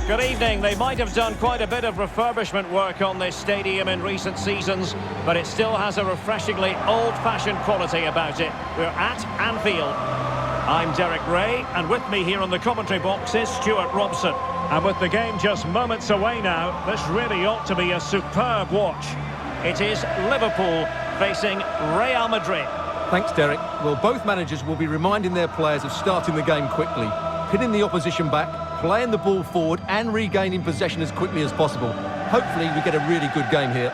Good evening. They might have done quite a bit of refurbishment work on this stadium in recent seasons, but it still has a refreshingly old-fashioned quality about it. We're at Anfield. I'm Derek Ray, and with me here on the commentary box is Stuart Robson. And with the game just moments away now, this really ought to be a superb watch. It is Liverpool facing Real Madrid. Thanks, Derek. Well, both managers will be reminding their players of starting the game quickly, pinning the opposition back, playing the ball forward and regaining possession as quickly as possible. Hopefully we get a really good game here.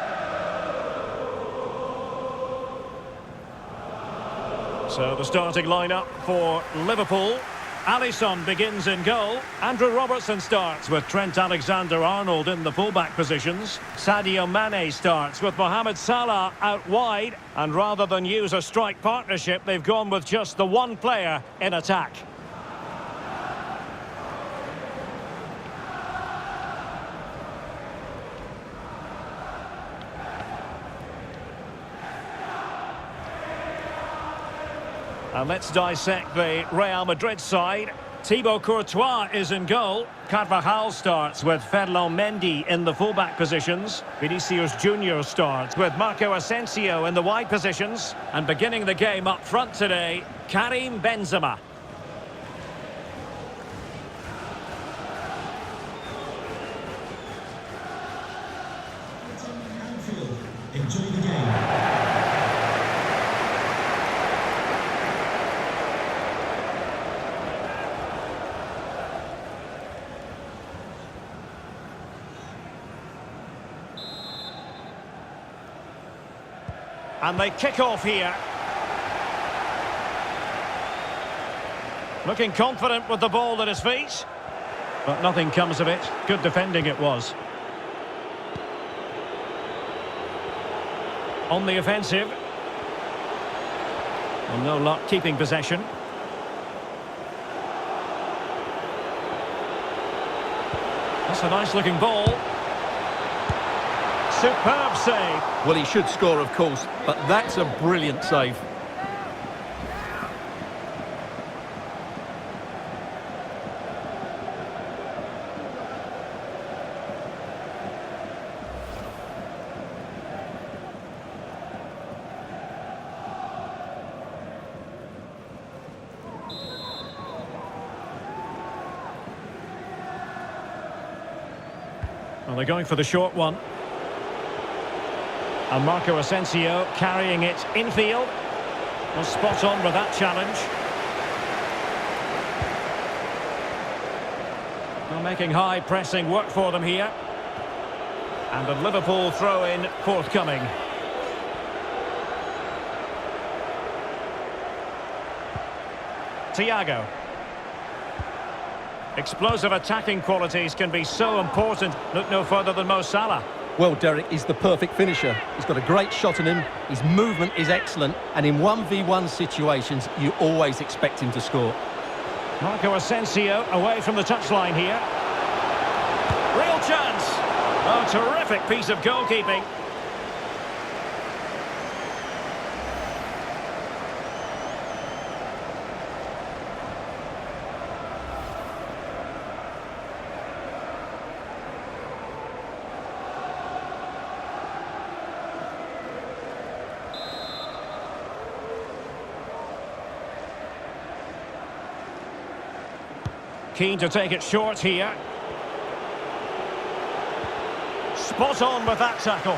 So the starting lineup for Liverpool. Alisson begins in goal. Andrew Robertson starts with Trent Alexander-Arnold in the fullback positions. Sadio Mane starts with Mohamed Salah out wide. And rather than use a strike partnership, they've gone with just the one player in attack. And let's dissect the Real Madrid side. Thibaut Courtois is in goal. Carvajal starts with Ferland Mendy in the fullback positions. Vinicius Junior starts with Marco Asensio in the wide positions. And beginning the game up front today, Karim Benzema. Enjoy the game. And they kick off here. Looking confident with the ball at his feet. But nothing comes of it. Good defending it was. On the offensive. Well, no luck keeping possession. That's a nice looking ball. Superb save. Well, he should score, of course, but that's a brilliant save. Well, they're going for the short one. And Marco Asensio carrying it infield. Was spot on with that challenge. Well, making high pressing work for them here. And the Liverpool throw-in forthcoming. Thiago. Explosive attacking qualities can be so important. Look no further than Mo Salah. Well, Derek, he's the perfect finisher. He's got a great shot in him, his movement is excellent, and in 1v1 situations, you always expect him to score. Marco Asensio away from the touchline here. Real chance! Oh, terrific piece of goalkeeping. Keen to take it short here. Spot on with that tackle.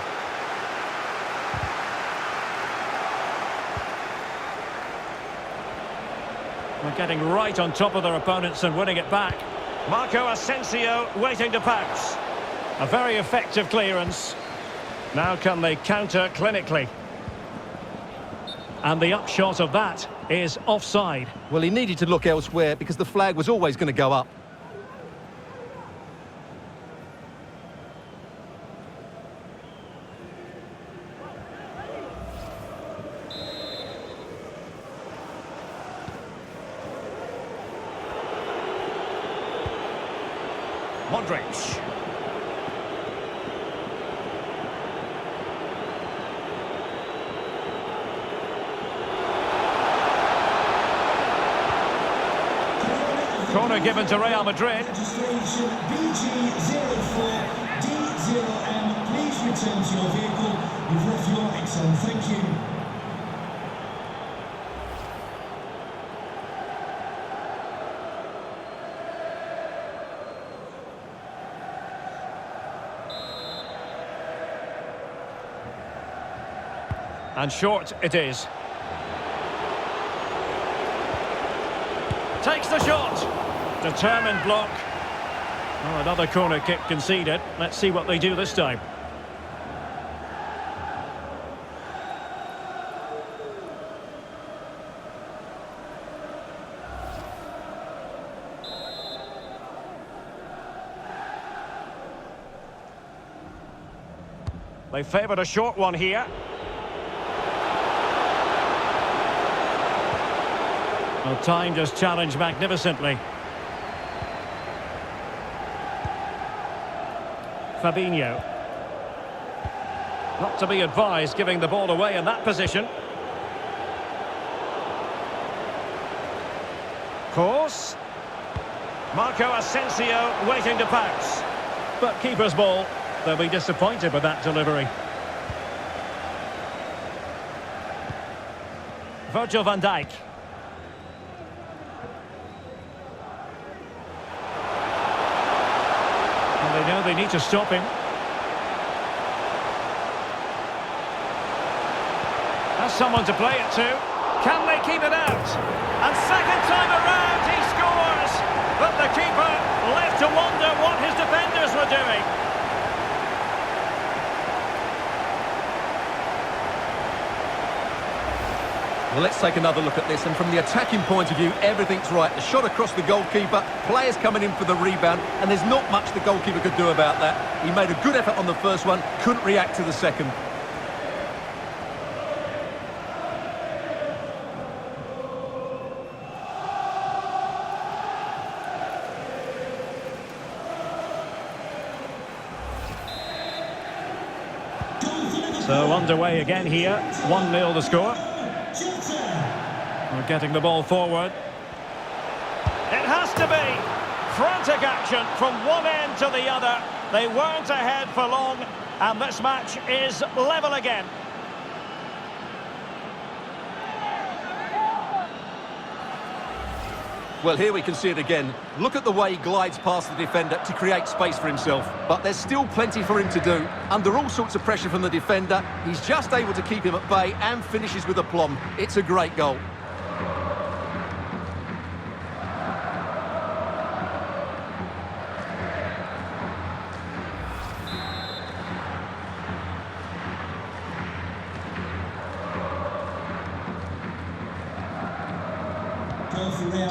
They're getting right on top of their opponents and winning it back. Marco Asensio waiting to pounce. A very effective clearance. Now can they counter clinically? And the upshot of that is offside. Well, he needed to look elsewhere because the flag was always going to go up. Modric. Corner given to Real Madrid. Registration BG04D0M. Please return to your vehicle. You've left your exit. Thank you. And short it is. Takes the shot. Determined block. Oh, another corner kick conceded. Let's see what they do this time. They favoured a short one here. Well, timed his challenge magnificently. Fabinho. Not to be advised giving the ball away in that position. Course. Marco Asensio waiting to pounce. But keeper's ball. They'll be disappointed with that delivery. Virgil van Dijk. And they know they need to stop him. Has someone to play it to. Can they keep it out? And second time around he scores. But the keeper left to wonder what his defenders were doing. Well, let's take another look at this, and from the attacking point of view, everything's right. The shot across the goalkeeper, players coming in for the rebound, and there's not much the goalkeeper could do about that. He made a good effort on the first one, couldn't react to the second. So underway again here, 1-0 the score. We're getting the ball forward. It has to be frantic action from one end to the other. They weren't ahead for long, and this match is level again. Well, here we can see it again. Look at the way he glides past the defender to create space for himself. But there's still plenty for him to do. Under all sorts of pressure from the defender, he's just able to keep him at bay and finishes with aplomb. It's a great goal.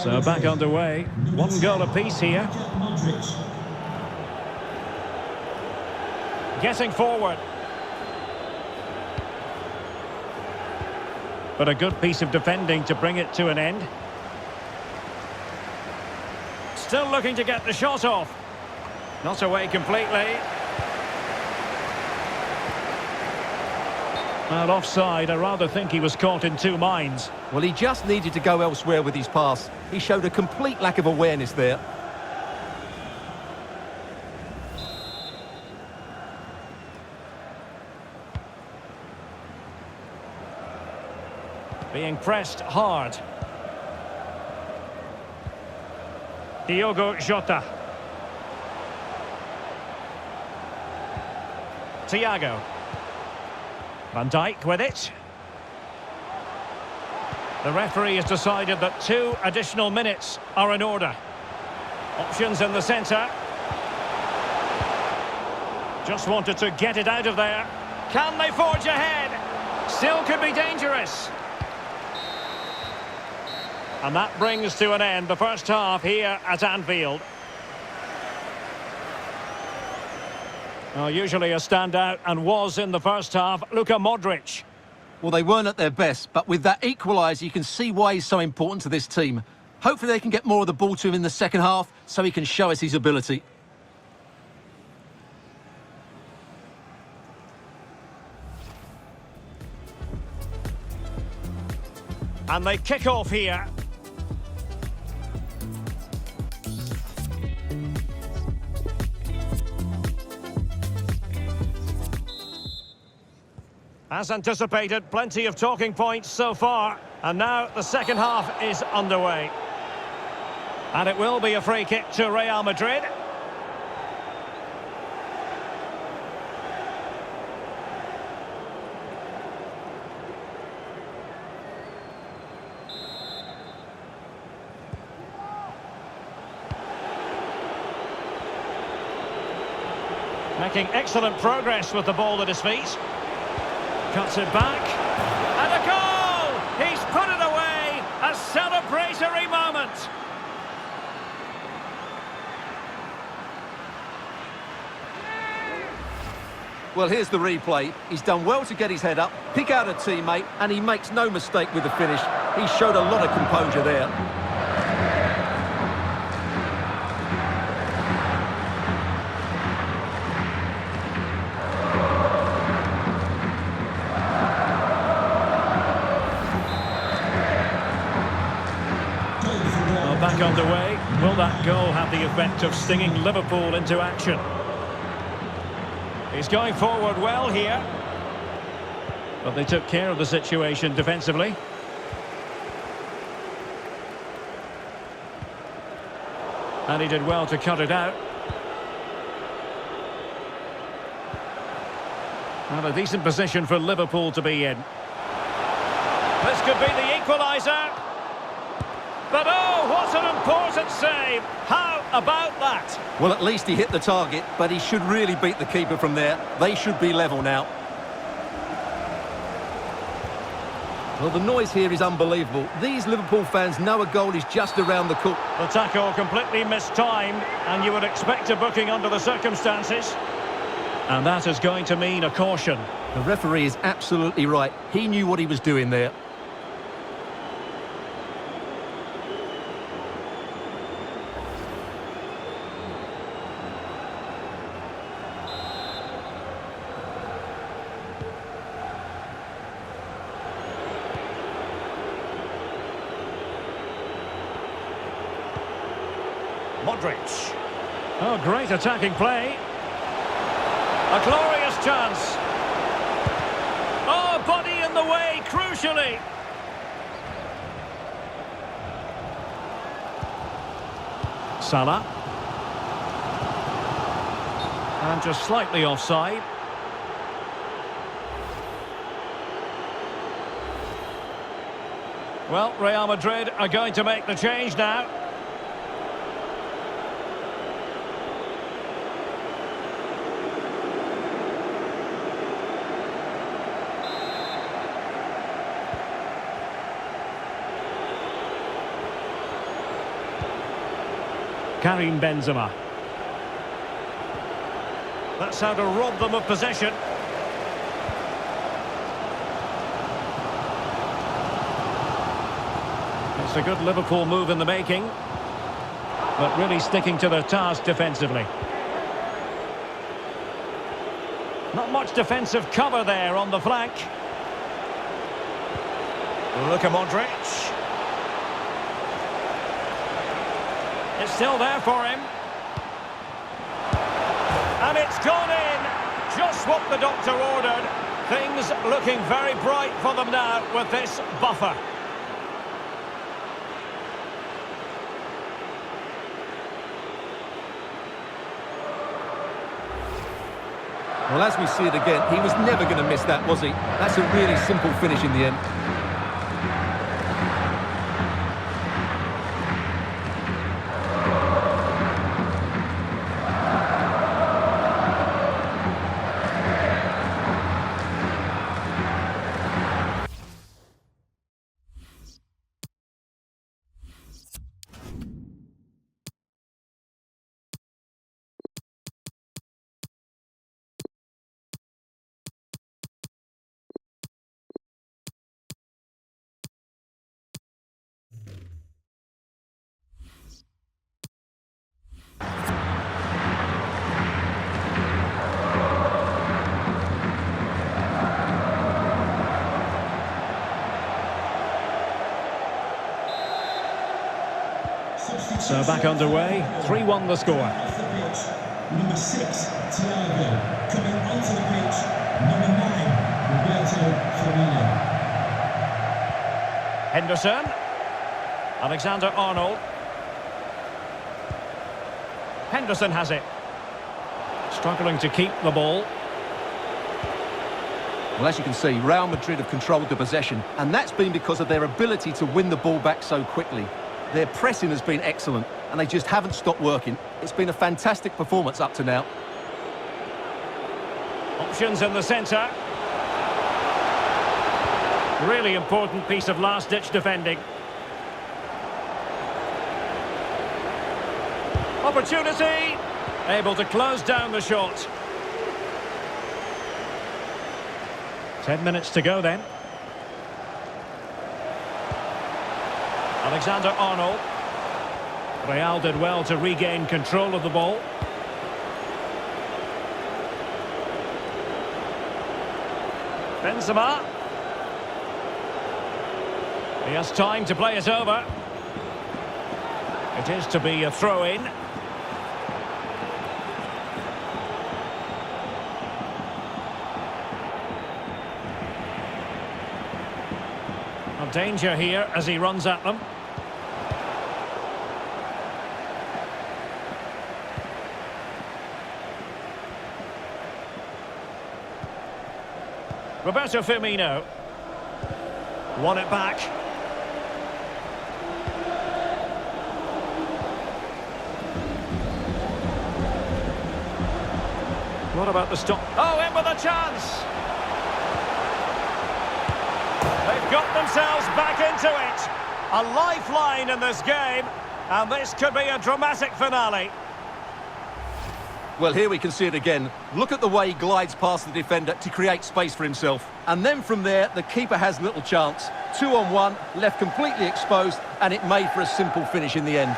So back underway. 1 goal apiece here. Getting forward. But a good piece of defending to bring it to an end. Still looking to get the shot off. Not away completely. Well, offside. I rather think he was caught in two minds. Well, he just needed to go elsewhere with his pass. He showed a complete lack of awareness there. Being pressed hard. Diogo Jota. Thiago. Van Dijk with it. The referee has decided that 2 additional minutes are in order. Options in the centre. Just wanted to get it out of there. Can they forge ahead? Still could be dangerous. And that brings to an end the first half here at Anfield. Usually a standout, and was in the first half, Luka Modric. Well, they weren't at their best, but with that equaliser, you can see why he's so important to this team. Hopefully they can get more of the ball to him in the second half, so he can show us his ability. And they kick off here. As anticipated, plenty of talking points so far. And now the second half is underway. And it will be a free kick to Real Madrid. Making excellent progress with the ball at his feet. Cuts it back. And a goal! He's put it away! A celebratory moment! Well, here's the replay. He's done well to get his head up, pick out a teammate, and he makes no mistake with the finish. He showed a lot of composure there. Back underway. Will that goal have the effect of stinging Liverpool into action? He's going forward well here. But they took care of the situation defensively. And he did well to cut it out. Well, a decent position for Liverpool to be in. This could be the equaliser. But oh, what an important save! How about that? Well, at least he hit the target, but he should really beat the keeper from there. They should be level now. Well, the noise here is unbelievable. These Liverpool fans know a goal is just around the corner. The tackle completely mistimed, and you would expect a booking under the circumstances. And that is going to mean a caution. The referee is absolutely right. He knew what he was doing there. Modric. Oh, great attacking play. A glorious chance. Oh, body in the way, crucially. Salah. And just slightly offside. Well, Real Madrid are going to make the change now. Karim Benzema. That's how to rob them of possession. It's a good Liverpool move in the making, but really sticking to their task defensively. Not much defensive cover there on the flank. Look at Modric. It's still there for him. And it's gone in. Just what the doctor ordered. Things looking very bright for them now with this buffer. Well, as we see it again, he was never going to miss that, was he? That's a really simple finish in the end. So back underway, 3-1 the score. Number 6, Thiago. Coming onto the pitch, number 9, Roberto Firmino. Henderson. Alexander-Arnold. Henderson has it. Struggling to keep the ball. Well, as you can see, Real Madrid have controlled the possession, and that's been because of their ability to win the ball back so quickly. Their pressing has been excellent, and they just haven't stopped working. It's been a fantastic performance up to now. Options in the centre. Really important piece of last-ditch defending. Opportunity. Able to close down the shot. 10 minutes to go then. Alexander-Arnold. Real did well to regain control of the ball. Benzema. He has time to play it over. It is to be a throw-in. Danger here as he runs at them. Roberto Firmino. Won it back. What about the stop? Oh, in with a chance! They've got themselves back into it. A lifeline in this game, and this could be a dramatic finale. Well, here we can see it again. Look at the way he glides past the defender to create space for himself. And then from there, the keeper has little chance. 2-on-1, left completely exposed, and it made for a simple finish in the end.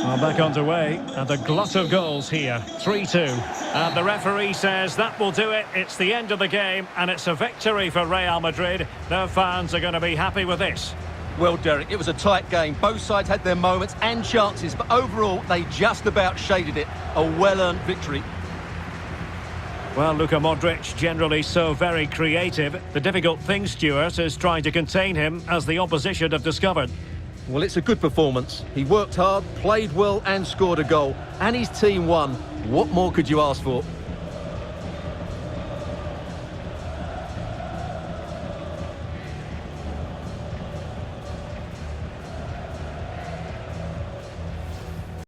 Well, back underway, and a glut of goals here, 3-2. And the referee says that will do it. It's the end of the game, and it's a victory for Real Madrid. Their fans are going to be happy with this. Well, Derek, it was a tight game. Both sides had their moments and chances, but overall, they just about shaded it. A well-earned victory. Well, Luka Modric, generally so very creative. The difficult thing, Stuart, is trying to contain him, as the opposition have discovered. Well, it's a good performance. He worked hard, played well and scored a goal. And his team won. What more could you ask for?